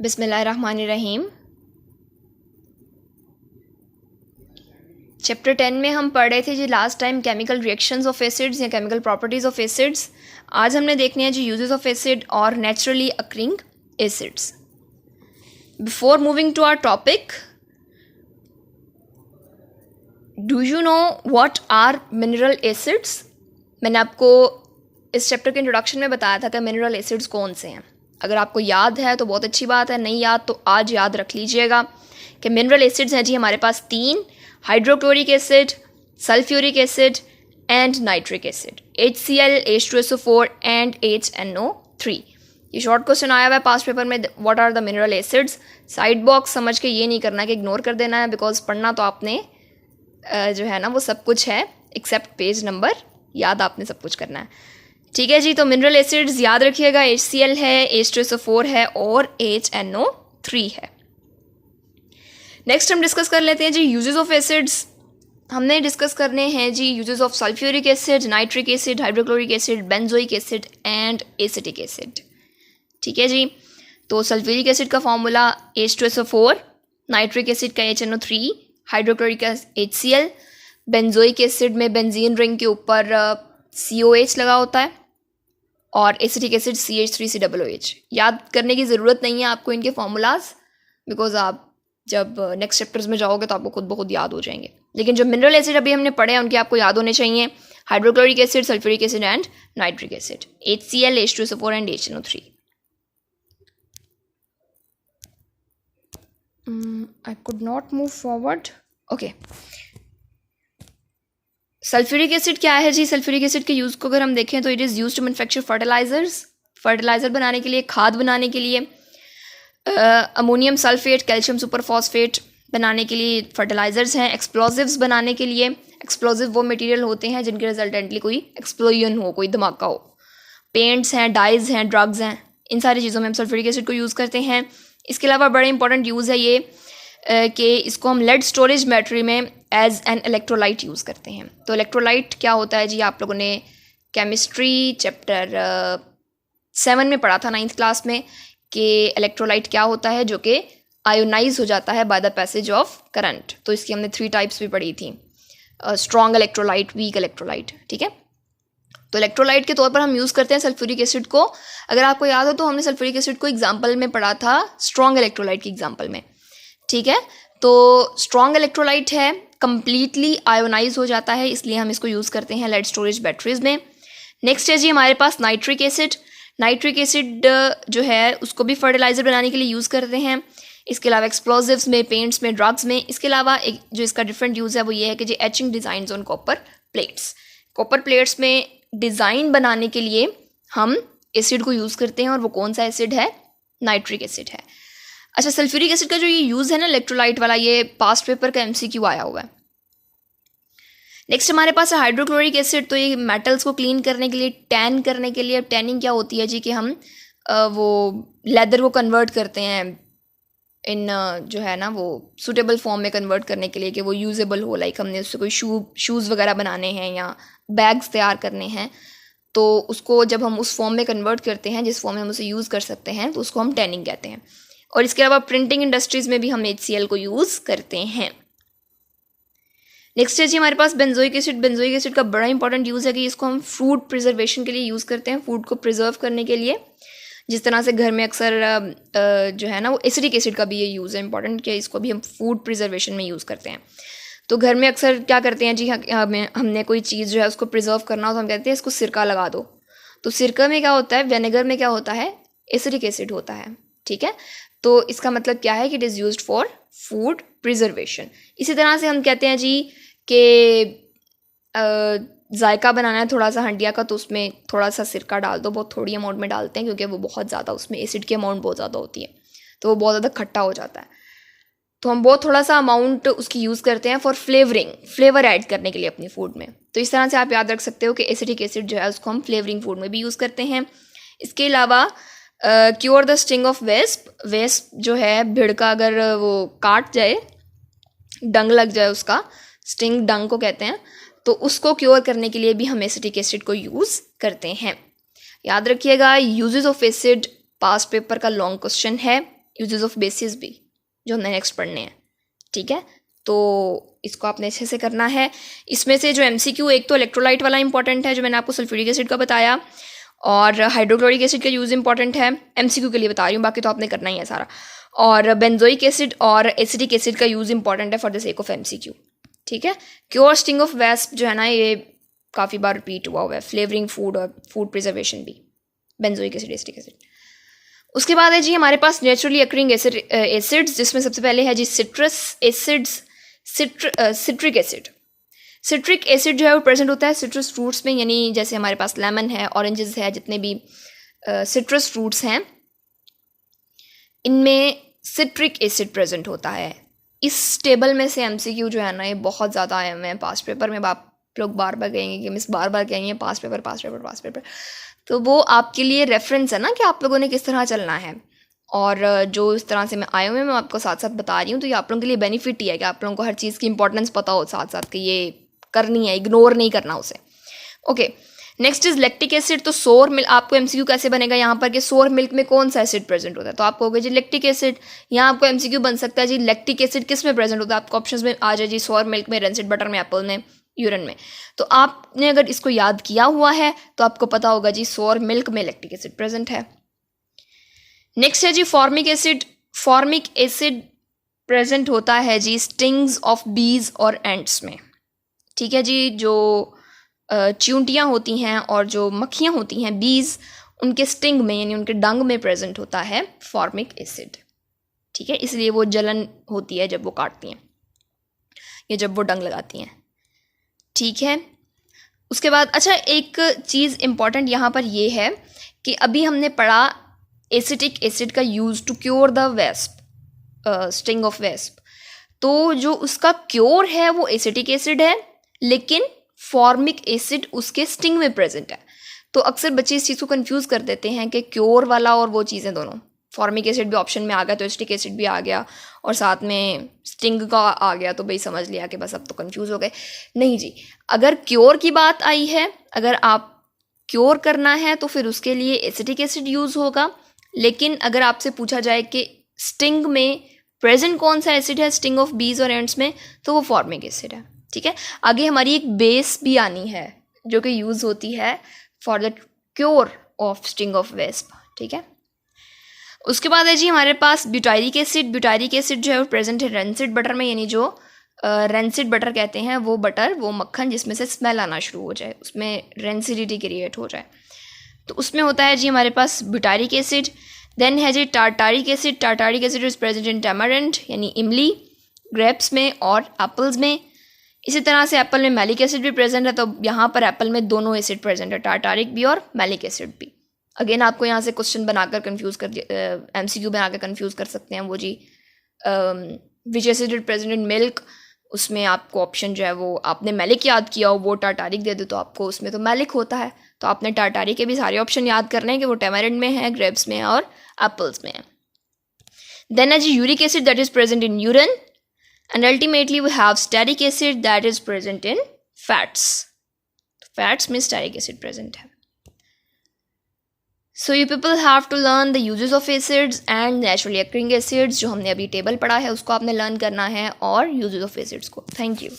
बिस्मिल्लाहिर्रहमानिर्रहीम। चैप्टर 10 में हम पढ़ रहे थे जी last time chemical reactions of acids या केमिकल प्रॉपर्टीज़ ऑफ एसिड्स। आज हमने देखने हैं जी यूजेस ऑफ एसिड और naturally occurring acids. Before moving to our topic, do you know what are mineral acids? मैंने आपको इस चैप्टर के इंट्रोडक्शन में बताया था कि मिनरल एसिड्स कौन से हैं। अगर आपको याद है तो बहुत अच्छी बात है, नहीं याद तो आज याद रख लीजिएगा कि मिनरल एसिड्स हैं जी हमारे पास तीन: hydrochloric acid, sulphuric acid and nitric acid, HCl, H2SO4 and HNO3। ये शॉर्ट क्वेश्चन आया हुआ है पास्ट पेपर में, what are the mineral acids. Side box समझ के ये नहीं करना कि इग्नोर कर देना है, बिकॉज पढ़ना तो आपने जो है ना वो सब कुछ है एक्सेप्ट पेज नंबर, याद आपने सब कुछ करना है। ठीक है जी, तो मिनरल एसिड्स याद रखिएगा, HCl है, H2SO4 है और HNO3 है। नेक्स्ट हम डिस्कस कर लेते हैं जी यूजेस ऑफ एसिड्स। हमने डिस्कस करने हैं जी uses of sulphuric acid, nitric acid, hydrochloric acid, benzoic acid and acetic acid. ठीक है जी, तो सल्फ्यूरिक एसिड का फॉर्मूला H2SO4, नाइट्रिक एसिड का HNO3, हाइड्रोक्लोरिक का HCl, बेंजोइक एसिड में बेंजीन रिंग के ऊपर COH लगा होता है और एसिटिक एसिड CH3COOH। याद करने की ज़रूरत नहीं है आपको इनके फॉर्मूलाज, बिकॉज आप जब नेक्स्ट चैप्टर्स में जाओगे तो आपको खुद ब खुद याद हो जाएंगे। लेकिन जो मिनरल एसिड अभी हमने पढ़े हैं उनके आपको याद होने चाहिए: hydrochloric acid, sulphuric acid and nitric acid, HCl, H2SO4 and HNO3। I could not move forward. Okay. Sulphuric acid क्या है जी? सल्फ्यूरिक एसिड के यूज़ को अगर हम देखें तो it is use to manufacture fertilizers, fertilizer बनाने के लिए, खाद बनाने के लिए, अमोनियम सल्फेट, कैल्शियम सुपरफॉस्फेट बनाने के लिए फर्टिलाइजर्स हैं, एक्सप्लोजिव्स बनाने के लिए। एक्सप्लोजिव वो मटेरियल होते हैं जिनके रिजल्टेंटली कोई एक्सप्लोजन हो, कोई धमाका हो। पेंट्स हैं, डाइज हैं, ड्रग्स हैं, इन सारी चीज़ों में हम सल्फ्यूरिक एसिड को यूज़ करते हैं। इसके अलावा बड़े इंपॉर्टेंट यूज़ है ये कि इसको हम लेड स्टोरेज बैटरी में एज एन इलेक्ट्रोलाइट यूज़ करते हैं। तो इलेक्ट्रोलाइट क्या होता है जी? आप लोगों ने केमिस्ट्री चैप्टर 7 में पढ़ा था 9th क्लास में कि इलेक्ट्रोलाइट क्या होता है, जो कि आयोनाइज हो जाता है by the passage of current. तो इसकी हमने 3 टाइप्स भी पढ़ी थी: स्ट्रॉन्ग इलेक्ट्रोलाइट, वीक इलेक्ट्रोलाइट। ठीक है, तो इलेक्ट्रोलाइट के तौर पर हम यूज़ करते हैं सल्फ्यूरिक एसिड को। अगर आपको याद हो तो हमने सल्फ्यूरिक एसिड को एग्जाम्पल में पढ़ा था स्ट्रॉन्ग इलेक्ट्रोलाइट के एग्जाम्पल में। ठीक है, तो स्ट्रॉन्ग इलेक्ट्रोलाइट है, कंप्लीटली आयोनाइज हो जाता है, इसलिए हम इसको यूज़ करते हैं लेड स्टोरेज बैटरीज में। नेक्स्ट है जी हमारे पास नाइट्रिक एसिड। नाइट्रिक एसिड जो है उसको भी फर्टिलाइज़र बनाने के लिए यूज़ करते हैं। इसके अलावा एक्सप्लोजिव्स में, पेंट्स में, ड्रग्स में। इसके अलावा एक जो इसका डिफरेंट यूज़ है वो ये है कि जी etching design on copper plates. Copper plates में डिज़ाइन बनाने के लिए हम एसिड को यूज़ करते हैं, और वो कौन सा एसिड है? नाइट्रिक एसिड है। अच्छा, सल्फ्यूरिक एसिड का जो ये यूज़ है ना इलेक्ट्रोलाइट वाला, ये पास्ट पेपर का MCQ आया हुआ है। नेक्स्ट हमारे पास है हाइड्रोक्लोरिक एसिड। तो ये मेटल्स को क्लीन करने के लिए, टैन करने के लिए। टैनिंग क्या होती है जी? कि हम वो लेदर को कन्वर्ट करते हैं इन जो है ना वो सूटेबल फॉर्म में कन्वर्ट करने के लिए कि वो यूजेबल हो। लाइक हमने उससे कोई शूज़ वगैरह बनाने हैं या बैग्स तैयार करने हैं, तो उसको जब हम उस फॉर्म में कन्वर्ट करते हैं जिस फॉर्म में हम उसे यूज़ कर सकते हैं, तो उसको हम टैनिंग कहते हैं। और इसके अलावा प्रिंटिंग इंडस्ट्रीज़ में भी हम HCl को यूज़ करते हैं। नेक्स्ट है जी हमारे पास बेंजोइक एसिड। बेंजोइक एसिड का बड़ा इंपॉर्टेंट यूज़ है कि इसको हम फूड प्रिजर्वेशन के लिए यूज़ करते हैं, फूड को प्रिजर्व करने के लिए। जिस तरह से घर में अक्सर जो है ना वो एसिडिक एसिड का भी ये यूज़ है इंपॉर्टेंट, कि इसको भी हम फूड प्रिजर्वेशन में यूज़ करते हैं। तो घर में अक्सर क्या करते हैं जी, हमने कोई चीज़ जो है उसको प्रिजर्व करना हो तो हम कहते हैं इसको सिरका लगा दो। तो सिरका में क्या होता है? विनेगर में क्या होता है? एसिडिक एसिड होता है। ठीक है, तो इसका मतलब क्या है कि it is used for food preservation. इसी तरह से हम कहते हैं जी कि जायका बनाना है थोड़ा सा हंडिया का, तो उसमें थोड़ा सा सिरका डाल दो, बहुत थोड़ी अमाउंट में डालते हैं क्योंकि वो बहुत ज़्यादा उसमें एसिड की अमाउंट बहुत ज़्यादा होती है, तो वो बहुत ज़्यादा खट्टा हो जाता है। तो हम बहुत थोड़ा सा अमाउंट उसकी यूज़ करते हैं फॉर फ्लेवरिंग, फ्लेवर ऐड करने के लिए अपनी फूड में। तो इस तरह से आप याद रख सकते हो कि एसिडिक एसिड जो है उसको हम फ्लेवरिंग फूड में भी यूज़ करते हैं। इसके अलावा cure the sting of wasp. Wasp जो है भिड़ का अगर वो काट जाए, डंग लग जाए, उसका स्टिंग डंग को कहते हैं, तो उसको क्योर करने के लिए भी हम एसिटिक एसिड को यूज़ करते हैं। याद रखिएगा uses of acid past paper का लॉन्ग क्वेश्चन है, यूजेस ऑफ बेसिस भी, जो हमने नेक्स्ट पढ़ने हैं, ठीक है। तो इसको आपने अच्छे से करना है। इसमें से जो MCQ, एक तो इलेक्ट्रोलाइट वाला इंपॉर्टेंट है जो मैंने आपको सल्फ्यूरिक एसिड का बताया, और हाइड्रोक्लोरिक एसिड का यूज़ इंपॉर्टेंट है, MCQ के लिए बता रही हूँ, बाकी तो आपने करना ही है सारा। और बेंजोइक एसिड और एसिटिक एसिड का यूज़ इंपॉर्टेंट है for the sake of MCQ, ठीक है। क्योर स्टिंग ऑफ वेस्प जो है ना, ये काफ़ी बार रिपीट हुआ है। फ्लेवरिंग फूड और फूड प्रिजर्वेशन भी, बेंजोइक एसिड, एसिटिक एसिड। उसके बाद है जी हमारे पास नेचुरली अकरिंग एसिड्स, जिसमें सबसे पहले है जी citrus acids, citric acid. Citric acid जो है वो प्रेजेंट होता है सिट्रस फ्रूट्स में, यानी जैसे हमारे पास लेमन है, ऑरेंजेस है, जितने भी सिट्रस फ्रूट्स हैं, इनमें सिट्रिक एसिड प्रेजेंट होता है। इस टेबल में से MCQ जो है ना, ये बहुत ज़्यादा आए हुए हैं पास्ट पेपर में। आप लोग बार बार कहेंगे कि मिस बार बार कहेंगे past paper past paper past paper, तो वो आपके लिए रेफरेंस है ना कि आप लोगों ने किस तरह चलना है। और जो इस तरह से मैं आए हुए हैं, मैं आपको साथ साथ बता रही हूँ, तो ये आप लोगों के लिए बेनिफिट ही है कि आप लोगों को हर चीज़ की इंपॉर्टेंस पता हो साथ साथ, कि ये करनी है, इग्नोर नहीं करना उसे। Okay, next is lactic acid. तो सोर मिल्क, आपको MCQ कैसे बनेगा यहाँ पर कि सोर मिल्क में कौन सा एसिड प्रेजेंट होता है, तो आप कहोगे जी लैक्टिक एसिड। यहाँ आपको MCQ बन सकता है जी लैक्टिक एसिड किस में प्रेजेंट होता है, आपको ऑप्शंस में आ जाए जी सोर मिल्क में, रेंसिड बटर में, एप्पल में, यूरिन में। तो आपने अगर इसको याद किया हुआ है तो आपको पता होगा जी सोर मिल्क में लैक्टिक एसिड प्रेजेंट है। नेक्स्ट है जी formic acid. Formic acid present होता है जी स्टिंग्स ऑफ बीज और एंट्स में, ठीक है जी। जो चींटियाँ होती हैं और जो मक्खियाँ होती हैं, बीज, उनके स्टिंग में यानी उनके डंग में प्रेजेंट होता है फॉर्मिक एसिड, ठीक है। इसलिए वो जलन होती है जब वो काटती हैं या जब वो डंग लगाती हैं, ठीक है। उसके बाद अच्छा, एक चीज़ इम्पॉर्टेंट यहाँ पर ये है कि अभी हमने पढ़ा एसिटिक एसिड का use to cure the wasp, sting of wasp. तो जो उसका क्योर है वो एसिटिक एसिड है, लेकिन फॉर्मिक एसिड उसके स्टिंग में प्रेजेंट है। तो अक्सर बच्चे इस चीज़ को कंफ्यूज कर देते हैं कि क्योर वाला और वो चीज़ें दोनों, फॉर्मिक एसिड भी ऑप्शन में आ गया तो एसिटिक एसिड भी आ गया और साथ में स्टिंग का आ गया, तो भाई समझ लिया कि बस अब तो कंफ्यूज हो गए। नहीं जी, अगर क्योर की बात आई है, अगर आप क्योर करना है तो फिर उसके लिए एसिटिक एसिड यूज़ होगा। लेकिन अगर आपसे पूछा जाए कि स्टिंग में प्रेजेंट कौन सा एसिड है, स्टिंग ऑफ बीज और एंड्स में, तो वो फॉर्मिक एसिड है, ठीक है। आगे हमारी एक बेस भी आनी है जो कि यूज़ होती है for the cure of sting of wasp, ठीक है। उसके बाद है जी हमारे पास ब्यूटायरिक एसिड। ब्यूटायरिक एसिड जो है वो प्रेजेंट है रेंसिड बटर में, यानी जो रेंसिड बटर कहते हैं वो बटर, वो मक्खन जिसमें से स्मेल आना शुरू हो जाए, उसमें रेंसिडिटी क्रिएट हो जाए, तो उसमें होता है जी हमारे पास ब्यूटायरिक एसिड। देन है जी tartaric acid. Tartaric acid is present in tamarind यानी इमली, ग्रेप्स में और एप्पल्स में। इसी तरह से एप्पल में मैलिक एसिड भी प्रेजेंट है, तो यहाँ पर एप्पल में दोनों एसिड प्रेजेंट है, टार्टारिक भी और मैलिक एसिड भी। अगेन आपको यहाँ से क्वेश्चन बनाकर कंफ्यूज कर MCQ बनाकर कंफ्यूज कर सकते हैं वो जी, which acid is present in milk, उसमें आपको ऑप्शन जो है वो आपने मैलिक याद किया हो, वो टार्टारिक दे दो तो आपको उसमें तो मैलिक होता है, तो आपने टार्टारिक के भी सारे ऑप्शन याद करने हैं कि वो टैमारिंड में है, ग्रेप्स में है और एप्पल्स में है। देन है जी uric acid that is present in urine, and ultimately we have stearic acid that is present in fats. Fats में stearic acid present है. So you people have to learn the uses of acids and naturally occurring acids, जो हमने अभी table पढ़ा है उसको आपने learn करना है, और uses of acids को. Thank you.